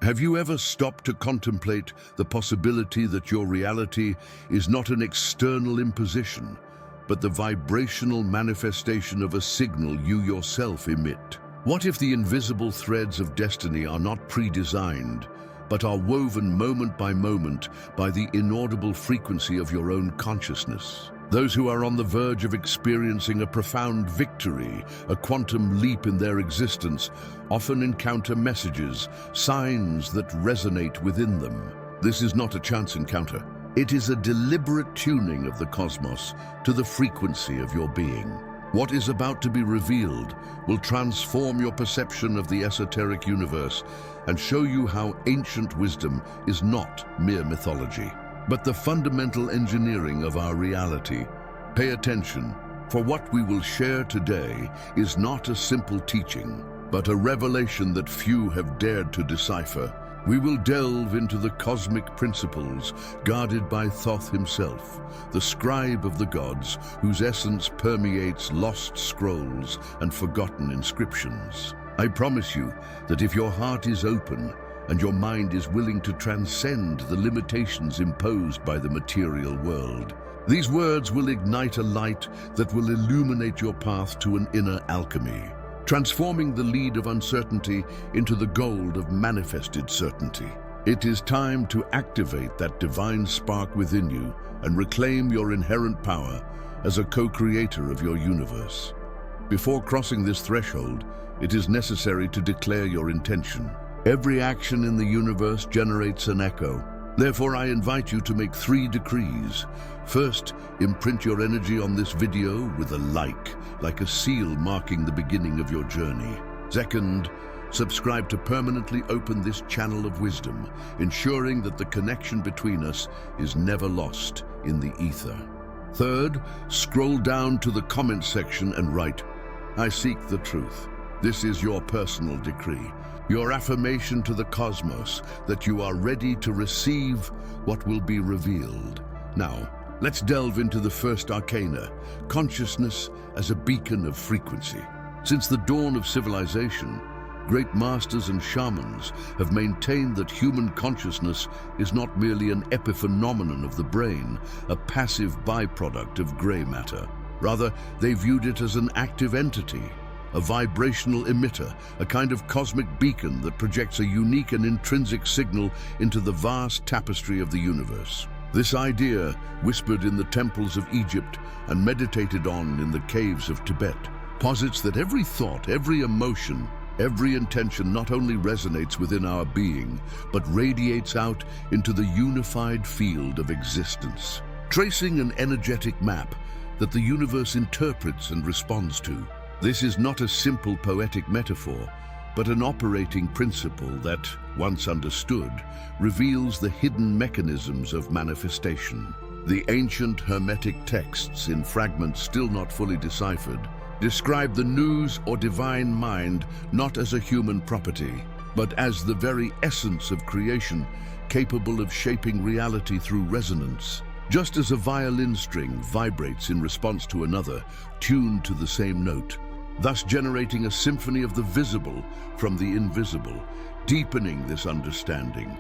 Have you ever stopped to contemplate the possibility that your reality is not an external imposition, but the vibrational manifestation of a signal you yourself emit? What if the invisible threads of destiny are not pre-designed, but are woven moment by moment by the inaudible frequency of your own consciousness? Those who are on the verge of experiencing a profound victory, a quantum leap in their existence, often encounter messages, signs that resonate within them. This is not a chance encounter. It is a deliberate tuning of the cosmos to the frequency of your being. What is about to be revealed will transform your perception of the esoteric universe and show you how ancient wisdom is not mere mythology, but the fundamental engineering of our reality. Pay attention, for what we will share today is not a simple teaching, but a revelation that few have dared to decipher. We will delve into the cosmic principles guarded by Thoth himself, the scribe of the gods, whose essence permeates lost scrolls and forgotten inscriptions. I promise you that if your heart is open and your mind is willing to transcend the limitations imposed by the material world, these words will ignite a light that will illuminate your path to an inner alchemy, transforming the lead of uncertainty into the gold of manifested certainty. It is time to activate that divine spark within you and reclaim your inherent power as a co-creator of your universe. Before crossing this threshold, it is necessary to declare your intention. Every action in the universe generates an echo. Therefore, I invite you to make 3 decrees. First, imprint your energy on this video with a like a seal marking the beginning of your journey. Second, subscribe to permanently open this channel of wisdom, ensuring that the connection between us is never lost in the ether. Third, scroll down to the comment section and write, "I seek the truth." This is your personal decree, your affirmation to the cosmos that you are ready to receive what will be revealed. Now, let's delve into the first arcana, consciousness as a beacon of frequency. Since the dawn of civilization, great masters and shamans have maintained that human consciousness is not merely an epiphenomenon of the brain, a passive byproduct of gray matter. Rather, they viewed it as an active entity, a vibrational emitter, a kind of cosmic beacon that projects a unique and intrinsic signal into the vast tapestry of the universe. This idea, whispered in the temples of Egypt and meditated on in the caves of Tibet, posits that every thought, every emotion, every intention not only resonates within our being, but radiates out into the unified field of existence, tracing an energetic map that the universe interprets and responds to. This is not a simple poetic metaphor, but an operating principle that, once understood, reveals the hidden mechanisms of manifestation. The ancient Hermetic texts, in fragments still not fully deciphered, describe the nous or divine mind not as a human property, but as the very essence of creation, capable of shaping reality through resonance. Just as a violin string vibrates in response to another, tuned to the same note, thus generating a symphony of the visible from the invisible, deepening this understanding.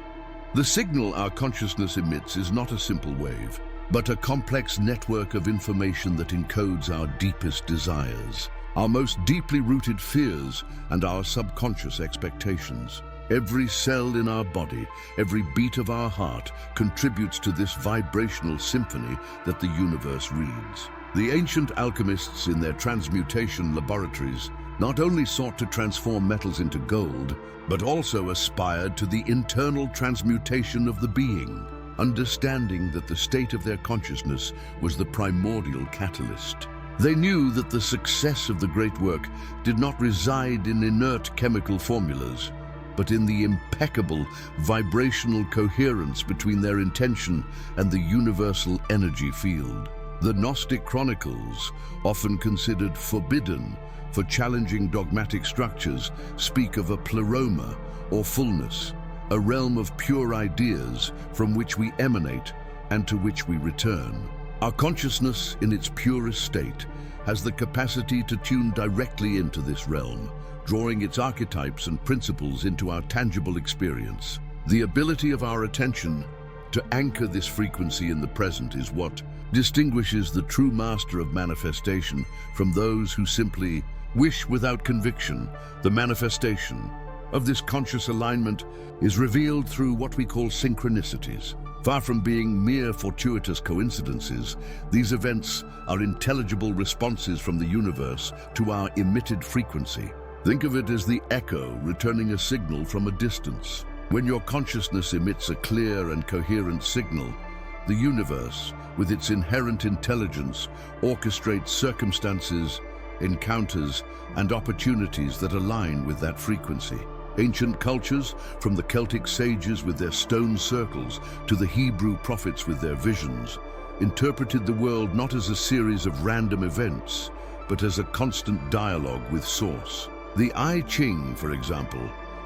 The signal our consciousness emits is not a simple wave, but a complex network of information that encodes our deepest desires, our most deeply rooted fears, and our subconscious expectations. Every cell in our body, every beat of our heart contributes to this vibrational symphony that the universe reads. The ancient alchemists in their transmutation laboratories not only sought to transform metals into gold, but also aspired to the internal transmutation of the being, understanding that the state of their consciousness was the primordial catalyst. They knew that the success of the great work did not reside in inert chemical formulas, but in the impeccable vibrational coherence between their intention and the universal energy field. The Gnostic chronicles, often considered forbidden for challenging dogmatic structures, speak of a pleroma, or fullness, a realm of pure ideas from which we emanate and to which we return. Our consciousness, in its purest state, has the capacity to tune directly into this realm, drawing its archetypes and principles into our tangible experience. The ability of our attention to anchor this frequency in the present is what distinguishes the true master of manifestation from those who simply wish without conviction. The manifestation of this conscious alignment is revealed through what we call synchronicities. Far from being mere fortuitous coincidences, these events are intelligible responses from the universe to our emitted frequency. Think of it as the echo returning a signal from a distance. When your consciousness emits a clear and coherent signal, the universe, with its inherent intelligence, orchestrates circumstances, encounters, and opportunities that align with that frequency. Ancient cultures, from the Celtic sages with their stone circles to the Hebrew prophets with their visions, interpreted the world not as a series of random events, but as a constant dialogue with Source. The I Ching, for example,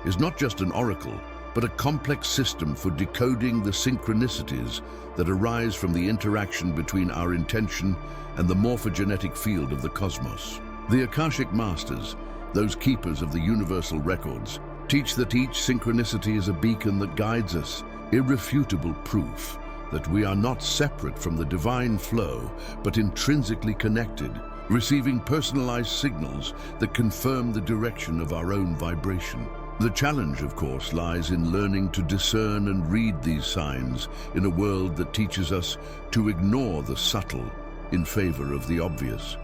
is not just an oracle, but a complex system for decoding the synchronicities that arise from the interaction between our intention and the morphogenetic field of the cosmos. The Akashic Masters, those keepers of the universal records, teach that each synchronicity is a beacon that guides us, irrefutable proof that we are not separate from the divine flow, but intrinsically connected, receiving personalized signals that confirm the direction of our own vibration. The challenge, of course, lies in learning to discern and read these signs in a world that teaches us to ignore the subtle in favor of the obvious.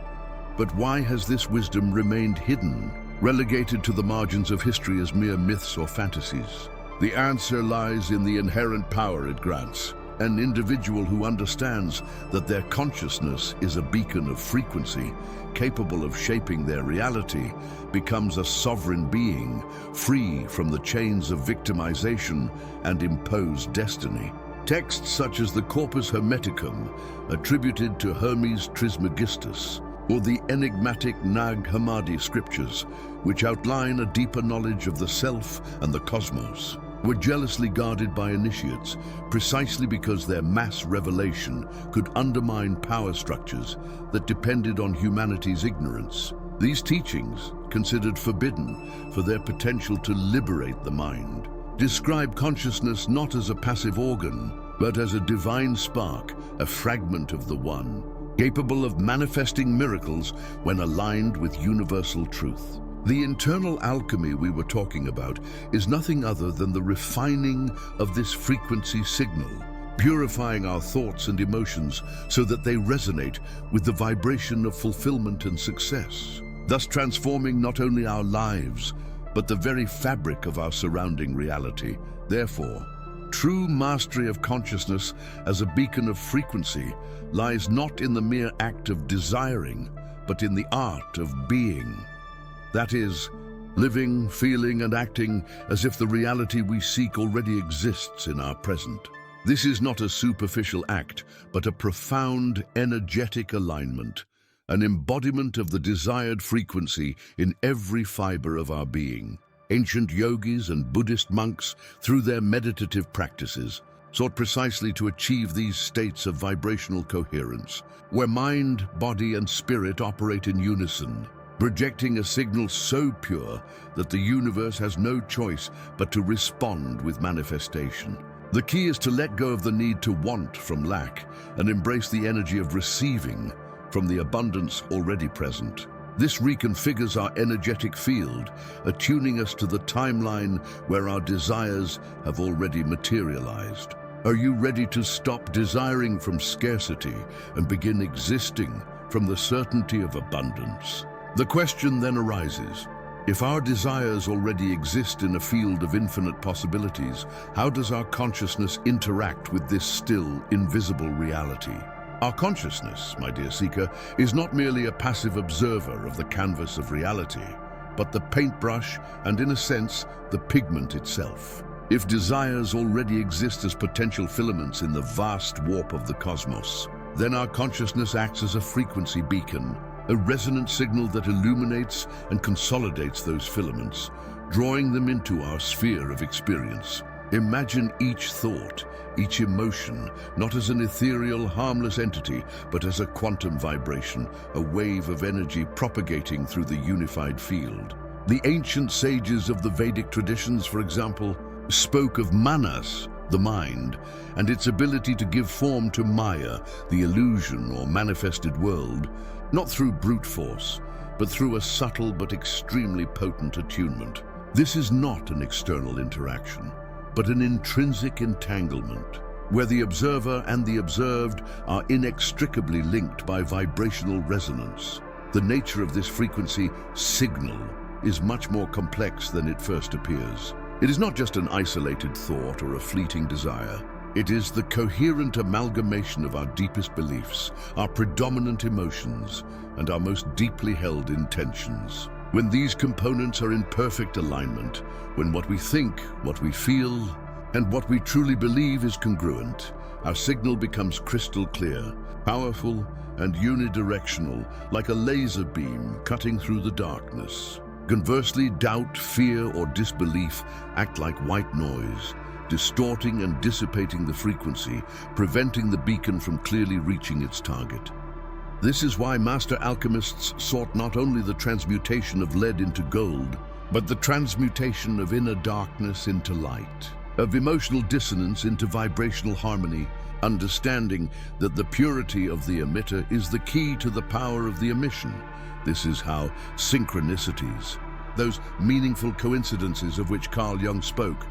But why has this wisdom remained hidden, relegated to the margins of history as mere myths or fantasies? The answer lies in the inherent power it grants. An individual who understands that their consciousness is a beacon of frequency, capable of shaping their reality, becomes a sovereign being, free from the chains of victimization and imposed destiny. Texts such as the Corpus Hermeticum, attributed to Hermes Trismegistus, or the enigmatic Nag Hammadi scriptures, which outline a deeper knowledge of the self and the cosmos, were jealously guarded by initiates, precisely because their mass revelation could undermine power structures that depended on humanity's ignorance. These teachings, considered forbidden for their potential to liberate the mind, describe consciousness not as a passive organ, but as a divine spark, a fragment of the One, capable of manifesting miracles when aligned with universal truth. The internal alchemy we were talking about is nothing other than the refining of this frequency signal, purifying our thoughts and emotions so that they resonate with the vibration of fulfillment and success, thus transforming not only our lives, but the very fabric of our surrounding reality. Therefore, true mastery of consciousness as a beacon of frequency lies not in the mere act of desiring, but in the art of being. That is, living, feeling, and acting as if the reality we seek already exists in our present. This is not a superficial act, but a profound, energetic alignment, an embodiment of the desired frequency in every fiber of our being. Ancient yogis and Buddhist monks, through their meditative practices, sought precisely to achieve these states of vibrational coherence, where mind, body, and spirit operate in unison, projecting a signal so pure that the universe has no choice but to respond with manifestation. The key is to let go of the need to want from lack and embrace the energy of receiving from the abundance already present. This reconfigures our energetic field, attuning us to the timeline where our desires have already materialized. Are you ready to stop desiring from scarcity and begin existing from the certainty of abundance? The question then arises, if our desires already exist in a field of infinite possibilities, how does our consciousness interact with this still invisible reality? Our consciousness, my dear seeker, is not merely a passive observer of the canvas of reality, but the paintbrush and, in a sense, the pigment itself. If desires already exist as potential filaments in the vast warp of the cosmos, then our consciousness acts as a frequency beacon, a resonant signal that illuminates and consolidates those filaments, drawing them into our sphere of experience. Imagine each thought, each emotion, not as an ethereal, harmless entity, but as a quantum vibration, a wave of energy propagating through the unified field. The ancient sages of the Vedic traditions, for example, spoke of manas, the mind, and its ability to give form to Maya, the illusion or manifested world, not through brute force, but through a subtle but extremely potent attunement. This is not an external interaction, but an intrinsic entanglement, where the observer and the observed are inextricably linked by vibrational resonance. The nature of this frequency, signal, is much more complex than it first appears. It is not just an isolated thought or a fleeting desire. It is the coherent amalgamation of our deepest beliefs, our predominant emotions, and our most deeply held intentions. When these components are in perfect alignment, when what we think, what we feel, and what we truly believe is congruent, our signal becomes crystal clear, powerful, and unidirectional, like a laser beam cutting through the darkness. Conversely, doubt, fear, or disbelief act like white noise, distorting and dissipating the frequency, preventing the beacon from clearly reaching its target. This is why master alchemists sought not only the transmutation of lead into gold, but the transmutation of inner darkness into light, of emotional dissonance into vibrational harmony, understanding that the purity of the emitter is the key to the power of the emission. This is how synchronicities, those meaningful coincidences of which Carl Jung spoke,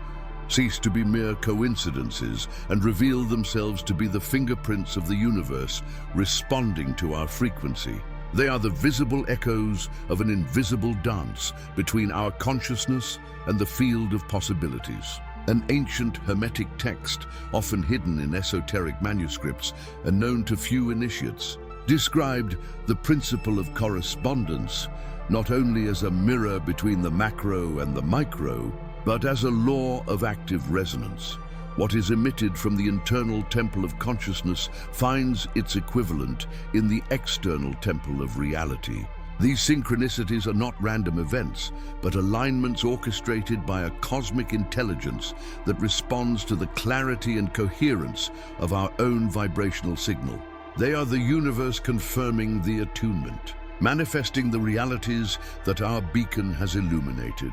cease to be mere coincidences and reveal themselves to be the fingerprints of the universe responding to our frequency. They are the visible echoes of an invisible dance between our consciousness and the field of possibilities. An ancient Hermetic text, often hidden in esoteric manuscripts and known to few initiates, described the principle of correspondence not only as a mirror between the macro and the micro, but as a law of active resonance. What is emitted from the internal temple of consciousness finds its equivalent in the external temple of reality. These synchronicities are not random events, but alignments orchestrated by a cosmic intelligence that responds to the clarity and coherence of our own vibrational signal. They are the universe confirming the attunement, manifesting the realities that our beacon has illuminated.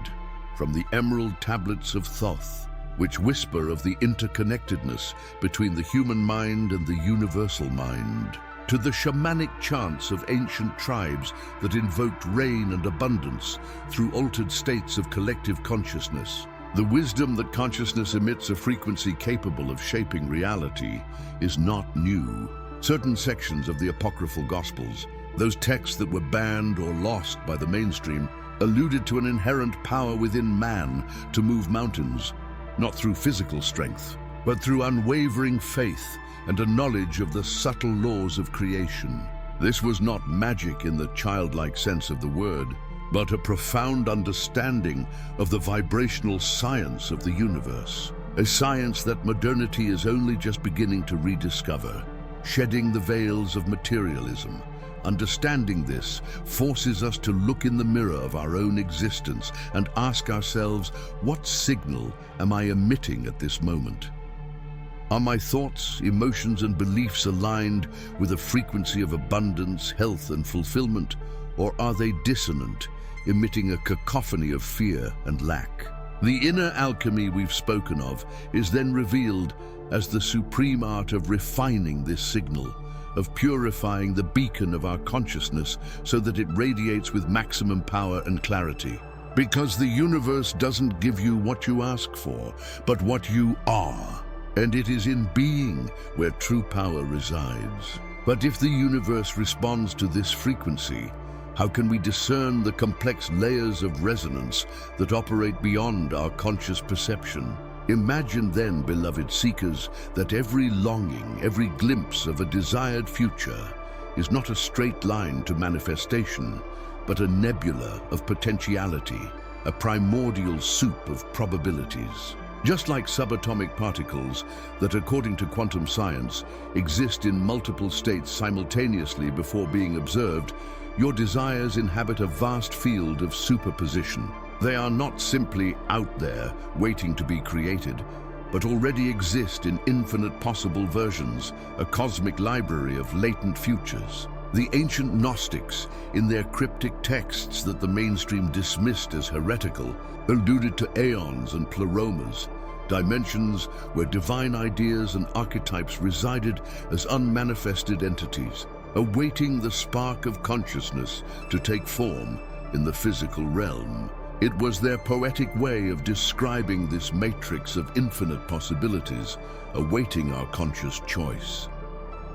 From the emerald tablets of Thoth, which whisper of the interconnectedness between the human mind and the universal mind, to the shamanic chants of ancient tribes that invoked rain and abundance through altered states of collective consciousness. The wisdom that consciousness emits a frequency capable of shaping reality is not new. Certain sections of the apocryphal Gospels, those texts that were banned or lost by the mainstream, alluded to an inherent power within man to move mountains, not through physical strength, but through unwavering faith and a knowledge of the subtle laws of creation. This was not magic in the childlike sense of the word, but a profound understanding of the vibrational science of the universe, a science that modernity is only just beginning to rediscover, shedding the veils of materialism. Understanding this forces us to look in the mirror of our own existence and ask ourselves, what signal am I emitting at this moment? Are my thoughts, emotions, and beliefs aligned with a frequency of abundance, health, and fulfillment, or are they dissonant, emitting a cacophony of fear and lack? The inner alchemy we've spoken of is then revealed as the supreme art of refining this signal, of purifying the beacon of our consciousness so that it radiates with maximum power and clarity. Because the universe doesn't give you what you ask for, but what you are. And it is in being where true power resides. But if the universe responds to this frequency, how can we discern the complex layers of resonance that operate beyond our conscious perception? Imagine then, beloved seekers, that every longing, every glimpse of a desired future is not a straight line to manifestation, but a nebula of potentiality, a primordial soup of probabilities. Just like subatomic particles that, according to quantum science, exist in multiple states simultaneously before being observed, your desires inhabit a vast field of superposition. They are not simply out there, waiting to be created. but already exist in infinite possible versions, a cosmic library of latent futures. The ancient Gnostics, in their cryptic texts that the mainstream dismissed as heretical, alluded to aeons and pleromas, dimensions where divine ideas and archetypes resided as unmanifested entities, awaiting the spark of consciousness to take form in the physical realm. It was their poetic way of describing this matrix of infinite possibilities, awaiting our conscious choice.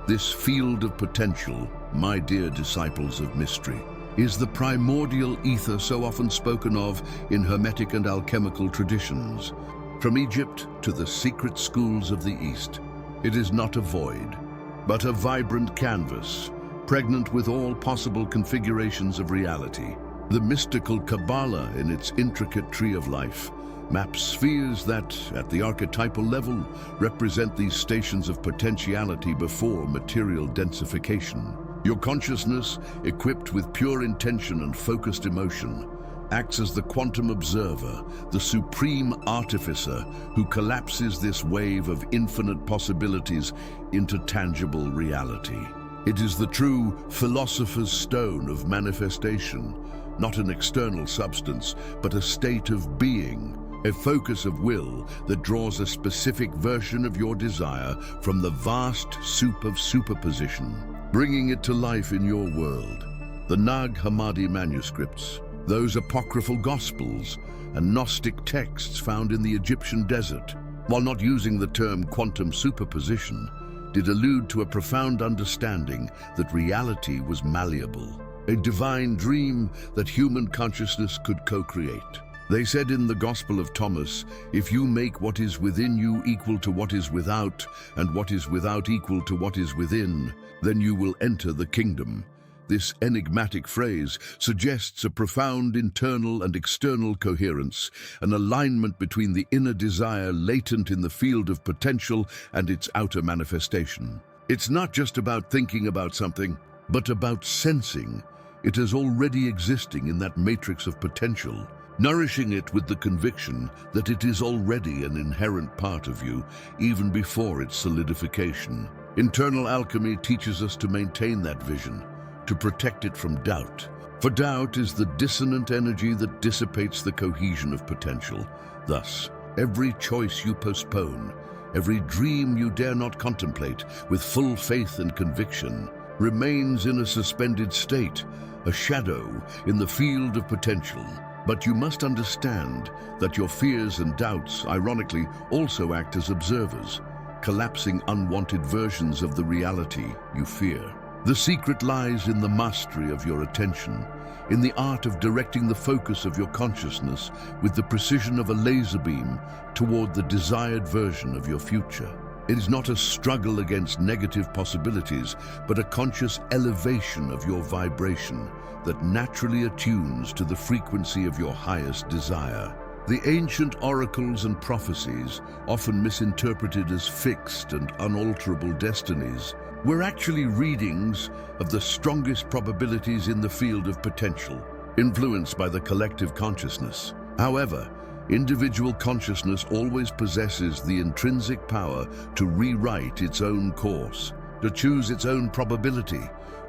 This field of potential, my dear disciples of mystery, is the primordial ether so often spoken of in hermetic and alchemical traditions. From Egypt to the secret schools of the East, it is not a void, but a vibrant canvas, pregnant with all possible configurations of reality. The mystical Kabbalah, in its intricate tree of life, maps spheres that, at the archetypal level, represent these stations of potentiality before material densification. Your consciousness, equipped with pure intention and focused emotion, acts as the quantum observer, the supreme artificer who collapses this wave of infinite possibilities into tangible reality. It is the true philosopher's stone of manifestation, not an external substance, but a state of being, a focus of will that draws a specific version of your desire from the vast soup of superposition, bringing it to life in your world. The Nag Hammadi manuscripts, those apocryphal gospels and Gnostic texts found in the Egyptian desert, while not using the term quantum superposition, did allude to a profound understanding that reality was malleable, a divine dream that human consciousness could co-create. They said in the Gospel of Thomas, if you make what is within you equal to what is without, and what is without equal to what is within, then you will enter the kingdom. This enigmatic phrase suggests a profound internal and external coherence, an alignment between the inner desire latent in the field of potential and its outer manifestation. It's not just about thinking about something, but about sensing it as already existing in that matrix of potential, nourishing it with the conviction that it is already an inherent part of you, even before its solidification. Internal alchemy teaches us to maintain that vision, to protect it from doubt. For doubt is the dissonant energy that dissipates the cohesion of potential. Thus, every choice you postpone, every dream you dare not contemplate with full faith and conviction, remains in a suspended state, a shadow in the field of potential. But you must understand that your fears and doubts, ironically, also act as observers, collapsing unwanted versions of the reality you fear. The secret lies in the mastery of your attention, in the art of directing the focus of your consciousness with the precision of a laser beam toward the desired version of your future. It is not a struggle against negative possibilities, but a conscious elevation of your vibration that naturally attunes to the frequency of your highest desire. The ancient oracles and prophecies, often misinterpreted as fixed and unalterable destinies, were actually readings of the strongest probabilities in the field of potential, influenced by the collective consciousness. However, individual consciousness always possesses the intrinsic power to rewrite its own course, to choose its own probability.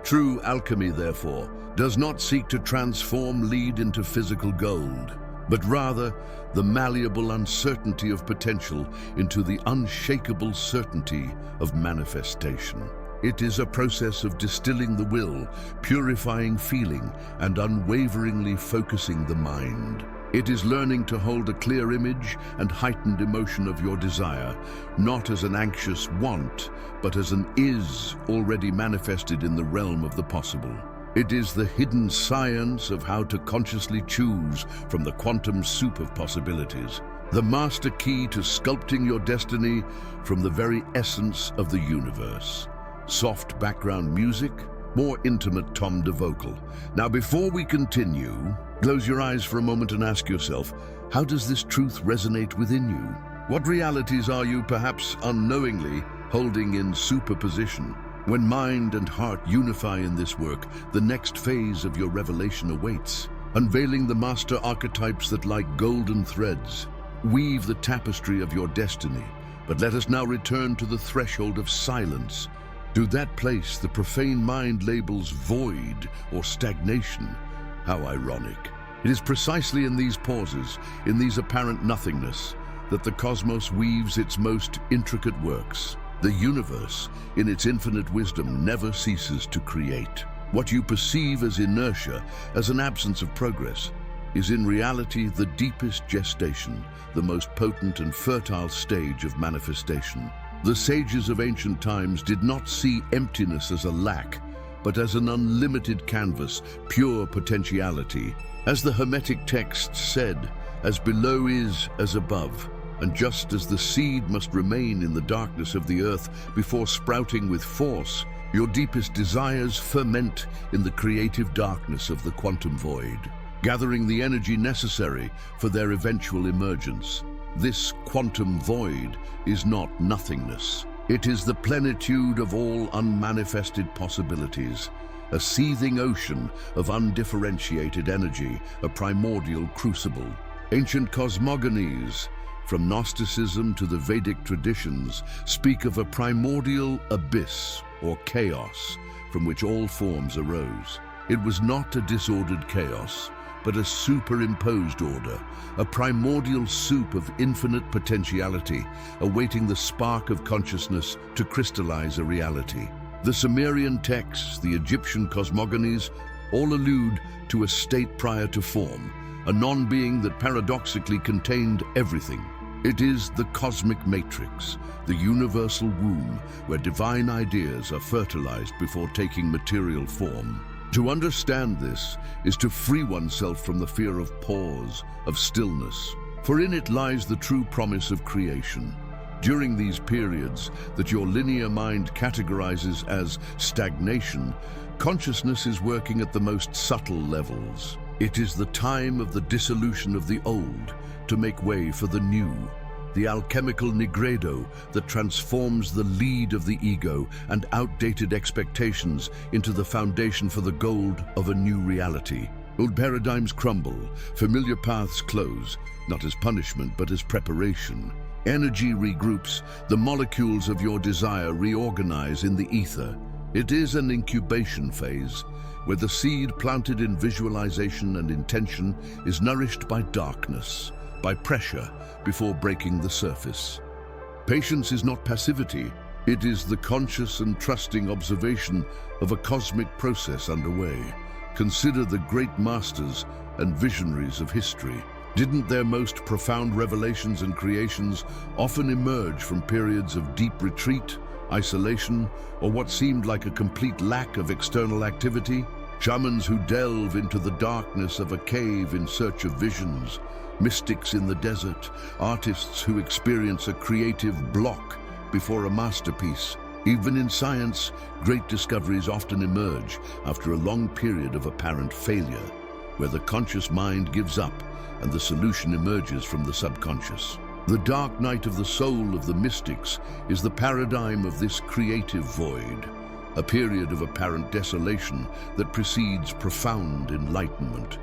True alchemy, therefore, does not seek to transform lead into physical gold, but rather the malleable uncertainty of potential into the unshakable certainty of manifestation. It is a process of distilling the will, purifying feeling, and unwaveringly focusing the mind. It is learning to hold a clear image and heightened emotion of your desire, not as an anxious want, but as an is already manifested in the realm of the possible. It is the hidden science of how to consciously choose from the quantum soup of possibilities, the master key to sculpting your destiny from the very essence of the universe. Soft background music, more intimate tom de vocal. Now, before we continue, close your eyes for a moment and ask yourself, how does this truth resonate within you? What realities are you, perhaps unknowingly, holding in superposition? When mind and heart unify in this work, the next phase of your revelation awaits, unveiling the master archetypes that, like golden threads, weave the tapestry of your destiny, But let us now return to the threshold of silence, to that place the profane mind labels void or stagnation. How ironic. It is precisely in these pauses, in these apparent nothingness, that the cosmos weaves its most intricate works. The universe, in its infinite wisdom, never ceases to create. What you perceive as inertia, as an absence of progress, is in reality the deepest gestation, the most potent and fertile stage of manifestation. The sages of ancient times did not see emptiness as a lack, but as an unlimited canvas, pure potentiality. As the Hermetic texts said, as below is, as above. And just as the seed must remain in the darkness of the earth before sprouting with force, your deepest desires ferment in the creative darkness of the quantum void, gathering the energy necessary for their eventual emergence. This quantum void is not nothingness. It is the plenitude of all unmanifested possibilities, a seething ocean of undifferentiated energy, a primordial crucible. Ancient cosmogonies, from Gnosticism to the Vedic traditions, speak of a primordial abyss or chaos from which all forms arose. It was not a disordered chaos, but a superimposed order, a primordial soup of infinite potentiality, awaiting the spark of consciousness to crystallize a reality. The Sumerian texts, the Egyptian cosmogonies, all allude to a state prior to form, a non-being that paradoxically contained everything. It is the cosmic matrix, the universal womb, where divine ideas are fertilized before taking material form. To understand this is to free oneself from the fear of pause, of stillness, for in it lies the true promise of creation. During these periods that your linear mind categorizes as stagnation, consciousness is working at the most subtle levels. It is the time of the dissolution of the old to make way for the new, the alchemical nigredo that transforms the lead of the ego and outdated expectations into the foundation for the gold of a new reality. Old paradigms crumble, familiar paths close, not as punishment but as preparation. Energy regroups, the molecules of your desire reorganize in the ether. It is an incubation phase, where the seed planted in visualization and intention is nourished by darkness, by pressure, before breaking the surface. Patience is not passivity. It is the conscious and trusting observation of a cosmic process underway. Consider the great masters and visionaries of history. Didn't their most profound revelations and creations often emerge from periods of deep retreat, isolation, or what seemed like a complete lack of external activity? Shamans who delve into the darkness of a cave in search of visions, mystics in the desert, artists who experience a creative block before a masterpiece. Even in science, great discoveries often emerge after a long period of apparent failure, where the conscious mind gives up and the solution emerges from the subconscious. The dark night of the soul of the mystics is the paradigm of this creative void, a period of apparent desolation that precedes profound enlightenment.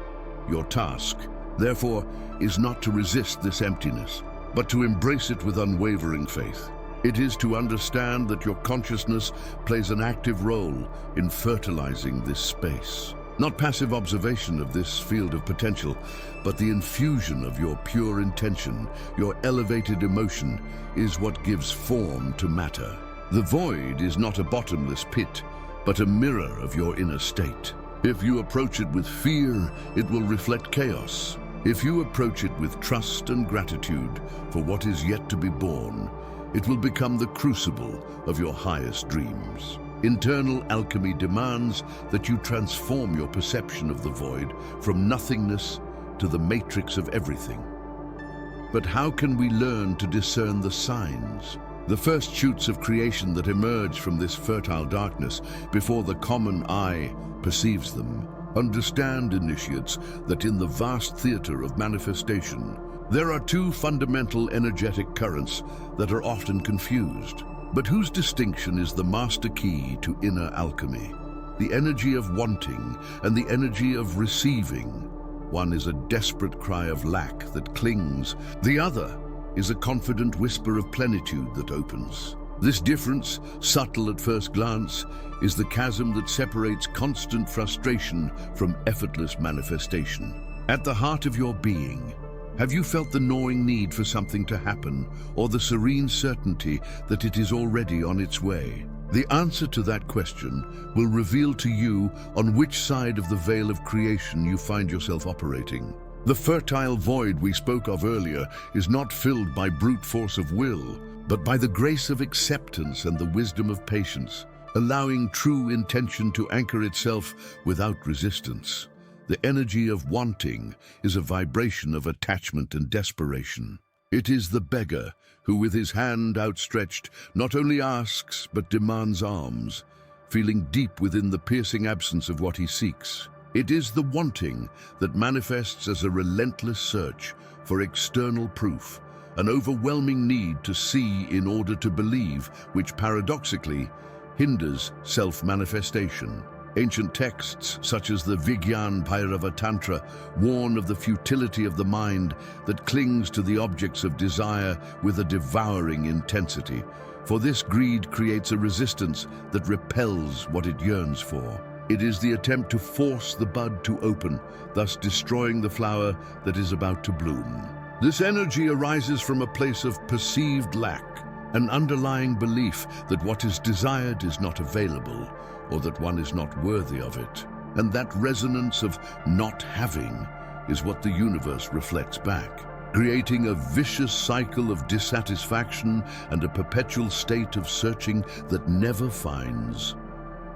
Your task, therefore, is not to resist this emptiness, but to embrace it with unwavering faith. It is to understand that your consciousness plays an active role in fertilizing this space. Not passive observation of this field of potential, but the infusion of your pure intention, your elevated emotion, is what gives form to matter. The void is not a bottomless pit, but a mirror of your inner state. If you approach it with fear, it will reflect chaos. If you approach it with trust and gratitude for what is yet to be born, it will become the crucible of your highest dreams. Internal alchemy demands that you transform your perception of the void from nothingness to the matrix of everything. But how can we learn to discern the signs? The first shoots of creation that emerge from this fertile darkness before the common eye perceives them. Understand, initiates, that in the vast theater of manifestation, there are two fundamental energetic currents that are often confused. But whose distinction is the master key to inner alchemy? The energy of wanting and the energy of receiving. One is a desperate cry of lack that clings. The other is a confident whisper of plenitude that opens. This difference, subtle at first glance, is the chasm that separates constant frustration from effortless manifestation. At the heart of your being, have you felt the gnawing need for something to happen, or the serene certainty that it is already on its way? The answer to that question will reveal to you on which side of the veil of creation you find yourself operating. The fertile void we spoke of earlier is not filled by brute force of will, but by the grace of acceptance and the wisdom of patience, allowing true intention to anchor itself without resistance. The energy of wanting is a vibration of attachment and desperation. It is the beggar who, with his hand outstretched, not only asks but demands alms, feeling deep within the piercing absence of what he seeks. It is the wanting that manifests as a relentless search for external proof, an overwhelming need to see in order to believe, which paradoxically hinders self-manifestation. Ancient texts, such as the Vigyan Bhairava Tantra, warn of the futility of the mind that clings to the objects of desire with a devouring intensity, for this greed creates a resistance that repels what it yearns for. It is the attempt to force the bud to open, thus destroying the flower that is about to bloom. This energy arises from a place of perceived lack, an underlying belief that what is desired is not available, or that one is not worthy of it. And that resonance of not having is what the universe reflects back, creating a vicious cycle of dissatisfaction and a perpetual state of searching that never finds.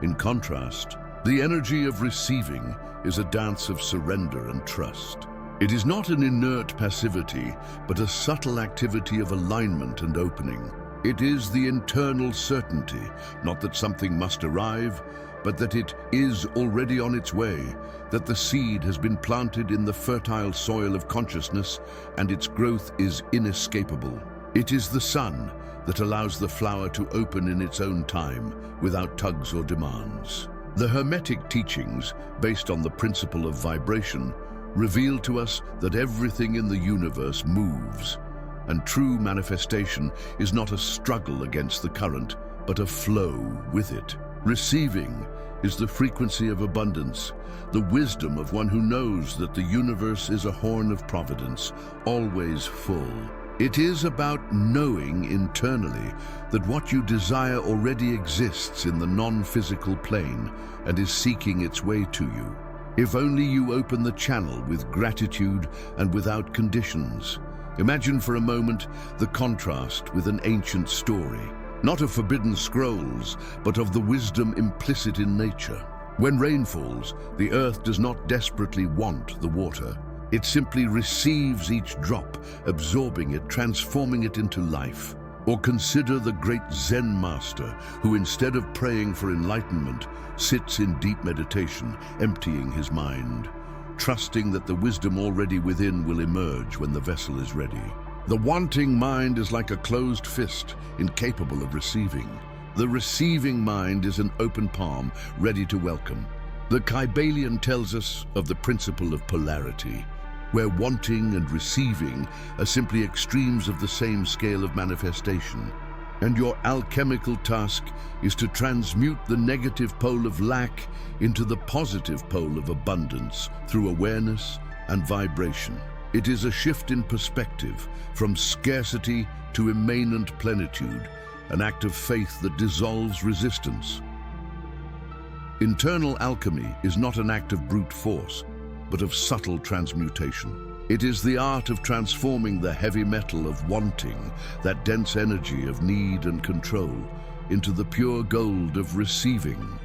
In contrast, the energy of receiving is a dance of surrender and trust. It is not an inert passivity, but a subtle activity of alignment and opening. It is the internal certainty, not that something must arrive, but that it is already on its way, that the seed has been planted in the fertile soil of consciousness and its growth is inescapable. It is the sun that allows the flower to open in its own time, without tugs or demands. The Hermetic teachings, based on the principle of vibration, reveal to us that everything in the universe moves, and true manifestation is not a struggle against the current, but a flow with it. Receiving is the frequency of abundance, the wisdom of one who knows that the universe is a horn of providence, always full. It is about knowing internally that what you desire already exists in the non-physical plane and is seeking its way to you. If only you open the channel with gratitude and without conditions. Imagine for a moment the contrast with an ancient story, not of forbidden scrolls, but of the wisdom implicit in nature. When rain falls, the earth does not desperately want the water. It simply receives each drop, absorbing it, transforming it into life. Or consider the great Zen master who, instead of praying for enlightenment, sits in deep meditation, emptying his mind, trusting that the wisdom already within will emerge when the vessel is ready. The wanting mind is like a closed fist, incapable of receiving. The receiving mind is an open palm, ready to welcome. The Kybalion tells us of the principle of polarity, where wanting and receiving are simply extremes of the same scale of manifestation. And your alchemical task is to transmute the negative pole of lack into the positive pole of abundance through awareness and vibration. It is a shift in perspective from scarcity to immanent plenitude, an act of faith that dissolves resistance. Internal alchemy is not an act of brute force, but of subtle transmutation. It is the art of transforming the heavy metal of wanting, that dense energy of need and control, into the pure gold of receiving,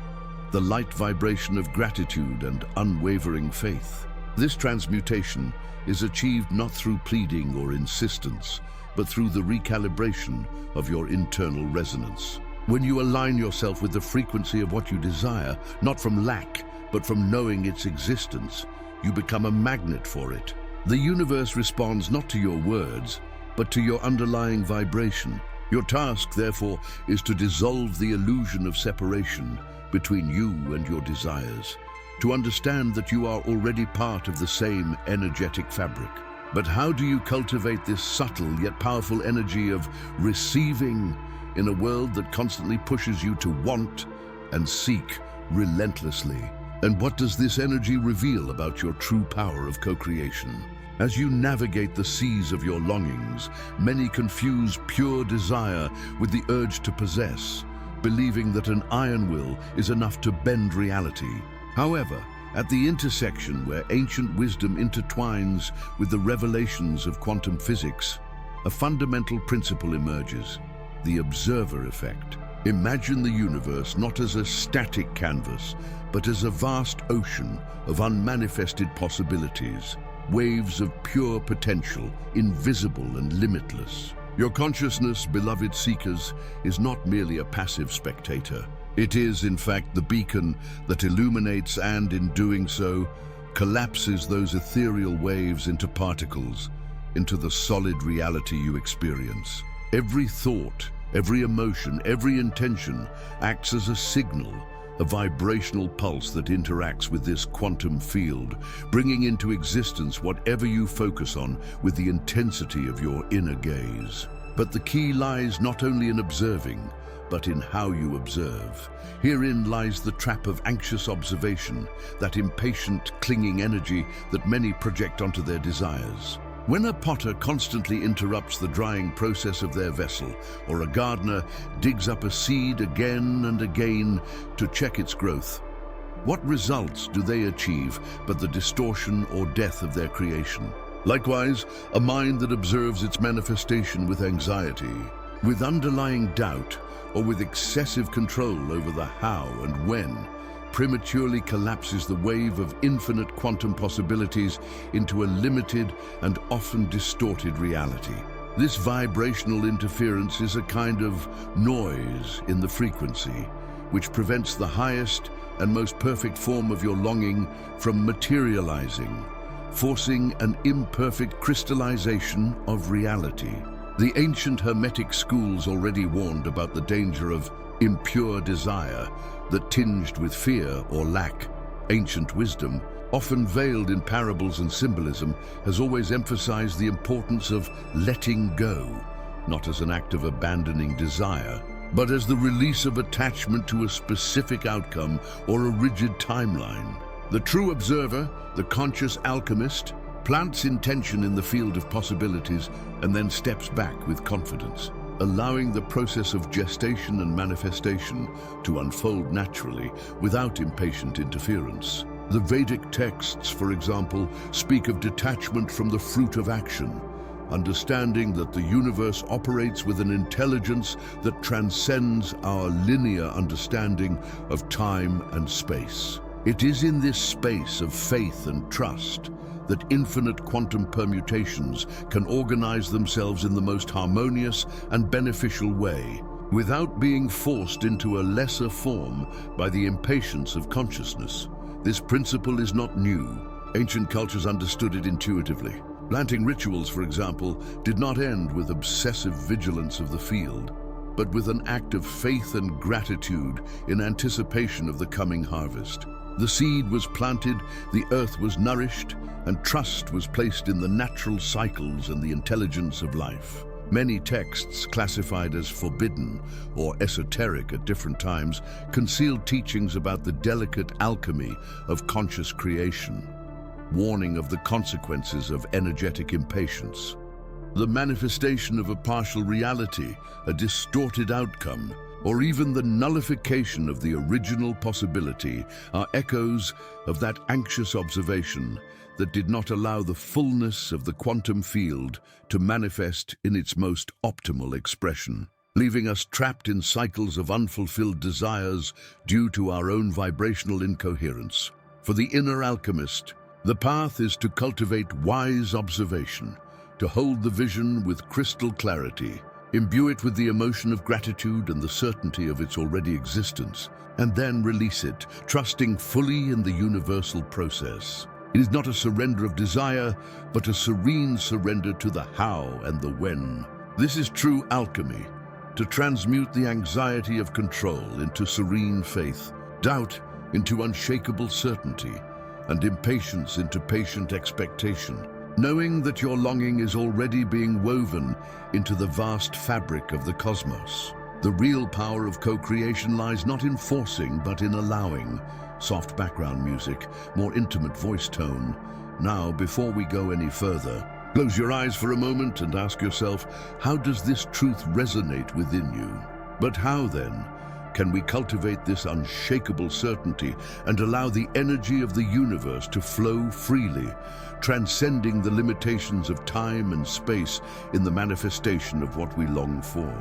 the light vibration of gratitude and unwavering faith. This transmutation is achieved not through pleading or insistence, but through the recalibration of your internal resonance. When you align yourself with the frequency of what you desire, not from lack, but from knowing its existence, you become a magnet for it. The universe responds not to your words, but to your underlying vibration. Your task, therefore, is to dissolve the illusion of separation between you and your desires, to understand that you are already part of the same energetic fabric. But how do you cultivate this subtle yet powerful energy of receiving in a world that constantly pushes you to want and seek relentlessly? And what does this energy reveal about your true power of co-creation? As you navigate the seas of your longings, many confuse pure desire with the urge to possess, believing that an iron will is enough to bend reality. However, at the intersection where ancient wisdom intertwines with the revelations of quantum physics, a fundamental principle emerges: the observer effect. Imagine the universe not as a static canvas, but as a vast ocean of unmanifested possibilities, waves of pure potential, invisible and limitless. Your consciousness, beloved seekers, is not merely a passive spectator. It is, in fact, the beacon that illuminates and, in doing so, collapses those ethereal waves into particles, into the solid reality you experience. Every thought, every emotion, every intention acts as a signal, a vibrational pulse that interacts with this quantum field, bringing into existence whatever you focus on with the intensity of your inner gaze. But the key lies not only in observing, but in how you observe. Herein lies the trap of anxious observation, that impatient, clinging energy that many project onto their desires. When a potter constantly interrupts the drying process of their vessel, or a gardener digs up a seed again and again to check its growth, what results do they achieve but the distortion or death of their creation? Likewise, a mind that observes its manifestation with anxiety, with underlying doubt, or with excessive control over the how and when, prematurely collapses the wave of infinite quantum possibilities into a limited and often distorted reality. This vibrational interference is a kind of noise in the frequency, which prevents the highest and most perfect form of your longing from materializing, forcing an imperfect crystallization of reality. The ancient Hermetic schools already warned about the danger of impure desire that tinged with fear or lack. Ancient wisdom, often veiled in parables and symbolism, has always emphasized the importance of letting go, not as an act of abandoning desire, but as the release of attachment to a specific outcome or a rigid timeline. The true observer, the conscious alchemist, plants intention in the field of possibilities and then steps back with confidence, allowing the process of gestation and manifestation to unfold naturally without impatient interference. The Vedic texts, for example, speak of detachment from the fruit of action, understanding that the universe operates with an intelligence that transcends our linear understanding of time and space. It is in this space of faith and trust that infinite quantum permutations can organize themselves in the most harmonious and beneficial way, without being forced into a lesser form by the impatience of consciousness. This principle is not new. Ancient cultures understood it intuitively. Planting rituals, for example, did not end with obsessive vigilance of the field, but with an act of faith and gratitude in anticipation of the coming harvest. The seed was planted, the earth was nourished, and trust was placed in the natural cycles and the intelligence of life. Many texts, classified as forbidden or esoteric at different times, concealed teachings about the delicate alchemy of conscious creation, warning of the consequences of energetic impatience. The manifestation of a partial reality, a distorted outcome, or even the nullification of the original possibility are echoes of that anxious observation that did not allow the fullness of the quantum field to manifest in its most optimal expression, leaving us trapped in cycles of unfulfilled desires due to our own vibrational incoherence. For the inner alchemist, the path is to cultivate wise observation, to hold the vision with crystal clarity, imbue it with the emotion of gratitude and the certainty of its already existence, and then release it, trusting fully in the universal process. It is not a surrender of desire, but a serene surrender to the how and the when. This is true alchemy, to transmute the anxiety of control into serene faith, doubt into unshakable certainty, and impatience into patient expectation. knowing that your longing is already being woven into the vast fabric of the cosmos. The real power of co-creation lies not in forcing, but in allowing. Soft background music, more intimate voice tone. Now, before we go any further, close your eyes for a moment and ask yourself, how does this truth resonate within you? But how then can we cultivate this unshakable certainty and allow the energy of the universe to flow freely, transcending the limitations of time and space in the manifestation of what we long for?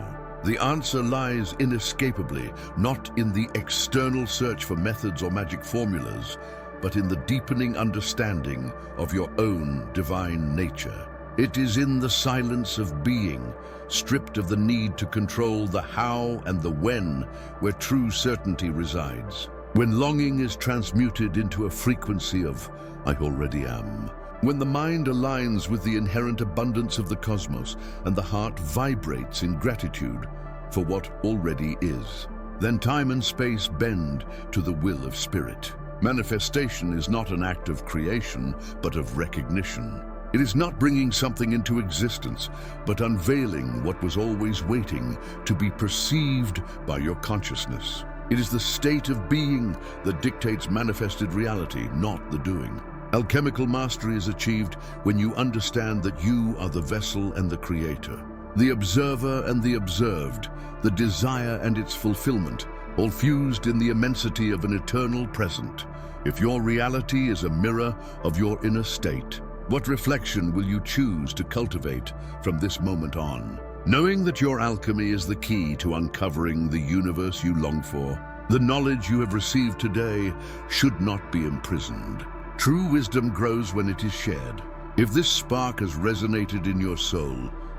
The answer lies inescapably not in the external search for methods or magic formulas, but in the deepening understanding of your own divine nature. It is in the silence of being, stripped of the need to control the how and the when, where true certainty resides. When longing is transmuted into a frequency of "I already am." When the mind aligns with the inherent abundance of the cosmos and the heart vibrates in gratitude for what already is, then time and space bend to the will of spirit. Manifestation is not an act of creation, but of recognition. It is not bringing something into existence, but unveiling what was always waiting to be perceived by your consciousness. It is the state of being that dictates manifested reality, not the doing. Alchemical mastery is achieved when you understand that you are the vessel and the creator, the observer and the observed, the desire and its fulfillment, all fused in the immensity of an eternal present. If your reality is a mirror of your inner state, what reflection will you choose to cultivate from this moment on? Knowing that your alchemy is the key to uncovering the universe you long for, the knowledge you have received today should not be imprisoned. True wisdom grows when it is shared. If this spark has resonated in your soul,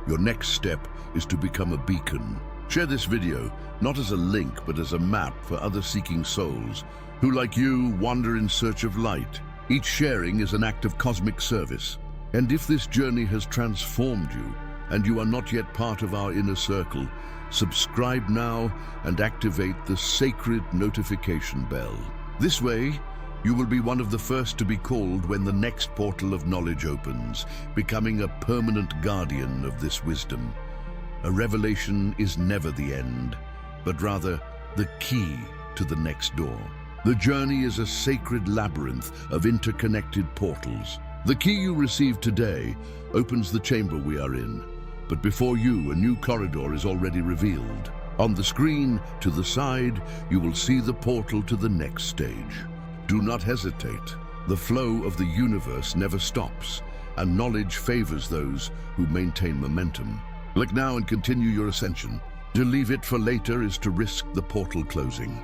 your next step is to become a beacon. Share this video, not as a link, but as a map for other seeking souls who, like you, wander in search of light. Each sharing is an act of cosmic service. And if this journey has transformed you, and you are not yet part of our inner circle, subscribe now and activate the sacred notification bell. This way, you will be one of the first to be called when the next portal of knowledge opens, becoming a permanent guardian of this wisdom. A revelation is never the end, but rather the key to the next door. The journey is a sacred labyrinth of interconnected portals. The key you receive today opens the chamber we are in, but before you, a new corridor is already revealed. On the screen to the side, you will see the portal to the next stage. Do not hesitate. The flow of the universe never stops, and knowledge favors those who maintain momentum. Click now and continue your ascension. To leave it for later is to risk the portal closing.